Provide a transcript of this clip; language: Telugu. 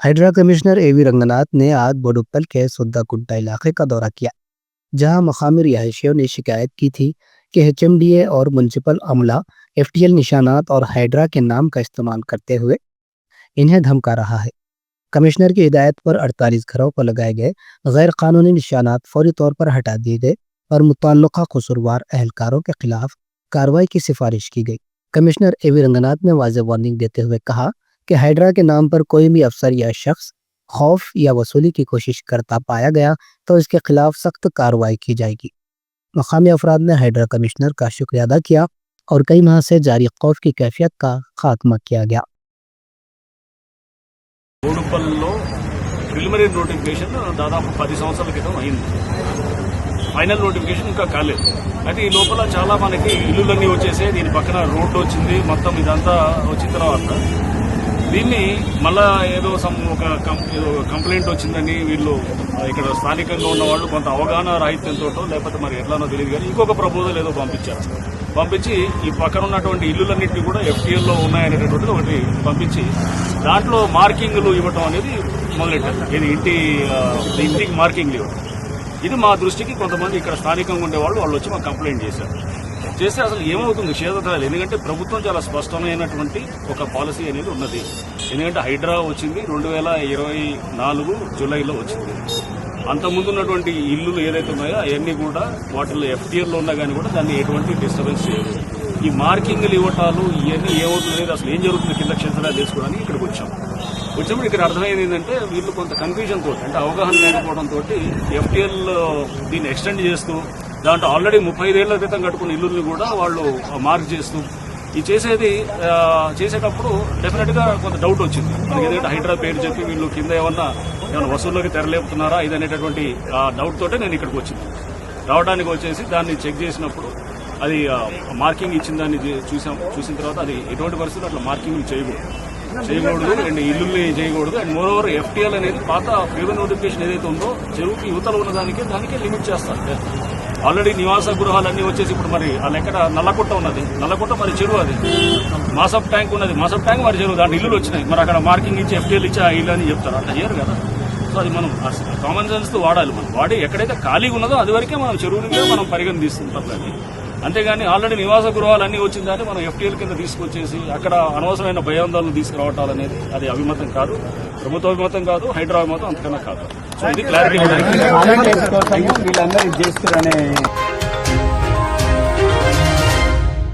हाइड्रा कमिश्नर एवी रंगनाथ ने आज बोडुप्पल के सुद्दाकुंटा इलाके का दौरा किया, जहां मकामी रिहायशियों ने शिकायत की थी कि एचएमडीए और म्युनिसिपल अमला एफटीएल निशानात और हाइड्रा के नाम का इस्तेमाल करते हुए इन्हें धमका रहा है। कमिश्नर की हिदायत पर 48 घरों पर लगाए गए गैर कानूनी निशानात फौरी तौर पर हटा दिए गए और मुतल्लिका कसूरवार एहलकारों के खिलाफ कार्रवाई की सिफारिश की गई। कमिश्नर एवी रंगनाथ ने वाज़ेह वार्निंग देते हुए कहा कि हाइड्रा के नाम पर कोई भी अफसर या शख्स खौफ या वसूली की कोशिश करता पाया गया तो इसके खिलाफ सख्त कार्रवाई की जाएगी। मकामी अफराद ने हाइड्रा कमिश्नर का शुक्रिया अदा किया और कई माह से जारी खौफ की कैफियत का खात्मा किया गया। బోడుపల్లిలో ప్రిలిమినరీ నోటిఫికేషన్ దాదాపు 10 సంవత్సరాల క్రితం అయింది. ఫైనల్ నోటిఫికేషన్ ఇంకా కాలేదు. అయితే ఈ లోపల చాలా మనకి ఇల్లులన్నీ వచ్చేసాయి. దీని పక్కన రోడ్డు వచ్చింది. మొత్తం ఇదంతా వచ్చిన తర్వాత దీన్ని మళ్ళా ఏదో ఒక కంప్లైంట్ వచ్చిందని వీళ్ళు ఇక్కడ స్థానికంగా ఉన్న వాళ్ళు కొంత అవగాహన రాహిత్యంతో లేకపోతే మరి ఎట్లానో తెలియదు కానీ ఇంకొక ప్రపోజల్ ఏదో పంపించి ఈ పక్కన ఉన్నటువంటి ఇల్లులన్నింటినీ కూడా ఎఫ్టీఎల్లో ఉన్నాయనేటటువంటిది ఒకటి పంపించి దాంట్లో మార్కింగ్లు ఇవ్వటం అనేది మొదలెట్టారు. ఇది ఇంటికి మార్కింగ్లు ఇవ్వడం. ఇది మా దృష్టికి కొంతమంది ఇక్కడ స్థానికంగా ఉండేవాళ్ళు వచ్చి మాకు కంప్లైంట్ చేస్తే అసలు ఏమవుతుంది క్షేత్రాలు. ఎందుకంటే ప్రభుత్వం చాలా స్పష్టమైనటువంటి ఒక పాలసీ అనేది ఉన్నది. ఎందుకంటే హైడ్రా వచ్చింది 2024 జూలైలో వచ్చింది. అంతకుముందు ఉన్నటువంటి ఇల్లులు ఏదైతే ఉన్నాయో అవన్నీ కూడా వాటిల్లో ఎఫ్టీఆర్లో ఉన్నా కానీ కూడా దాన్ని ఎటువంటి డిస్టర్బెన్స్ చేయదు. ఈ మార్కింగ్లు ఇవ్వటాలు ఇవన్నీ ఏమవుతుంది, అసలు ఏం జరుగుతుంది కింద క్షేత్రాలు తెలుసుకోవడానికి ఇక్కడికి వచ్చినప్పుడు ఇక్కడ అర్థమైంది ఏంటంటే వీళ్ళు కొంత కన్ఫ్యూజన్ తోటి అంటే అవగాహన లేకపోవడంతో ఎఫ్టీఎల్ దీన్ని ఎక్స్టెండ్ చేస్తూ దాంట్లో ఆల్రెడీ 35 ఏళ్ల క్రితం కట్టుకున్న ఇల్లుల్ని కూడా వాళ్ళు మార్క్ చేస్తూ ఈ చేసేటప్పుడు డెఫినెట్ గా కొంత డౌట్ వచ్చింది మనకి. ఎందుకంటే హైడ్రా పేరు చెప్పి వీళ్ళు కింద ఏమన్నా వసూల్లోకి తెరలేపుతున్నారా ఇది అనేటటువంటి డౌట్ తోటే నేను ఇక్కడికి రావడానికి వచ్చేసి దాన్ని చెక్ చేసినప్పుడు అది మార్కింగ్ ఇచ్చిన దాన్ని చూసిన తర్వాత అది ఎటువంటి పరిస్థితుల్లో అట్లా మార్కింగ్ చేయకూడదు అండ్ ఇల్లుల్ని చేయకూడదు. అండ్ మోర్ ఓవర్ ఎఫ్టీఎల్ అనేది పాత ప్రివెన్ నోటిఫికేషన్ ఏదైతే ఉందో చెరువుకి యువతలు ఉన్న దానికే లిమిట్ చేస్తారు. ఆల్రెడీ నివాస గృహాలన్నీ వచ్చేసి ఇప్పుడు మరి ఎక్కడ నల్లకుంట ఉన్నది, నల్లకుంట మరి చెరువు, అది మాసప్ ట్యాంక్ ఉన్నది, మాసప్ ట్యాంక్ మరి చెరువు, దాంట్లో ఇల్లులు వచ్చినాయి. మరి అక్కడ మార్కింగ్ ఇచ్చి ఎఫ్టీఎల్ ఇచ్చి ఆ ఇల్లు అని చెప్తారు, అట్లా చేయరు కదా. సో అది మనం కామన్ సెన్స్ తో వాడాలి. మనం వాడి ఎక్కడైతే ఖాళీగా ఉన్నదో అది వరకే మనం చెరువులకే మనం పరిగణ తీసుకుంటాం. కానీ అంతేగాని ఆల్రెడీ నివాస గృహాలన్నీ వచ్చిందని మనం ఎఫ్టీఎల్ కింద తీసుకొచ్చేసి అక్కడ అనవసరమైన భయాందోళనలు తీసుకురావటాలనేది అది అభిమతం కాదు, ప్రభుత్వ అభిమతం కాదు, హైడ్రా అభిమతం అంతకన్నా కాదు. సో ఇది క్లారిటీ.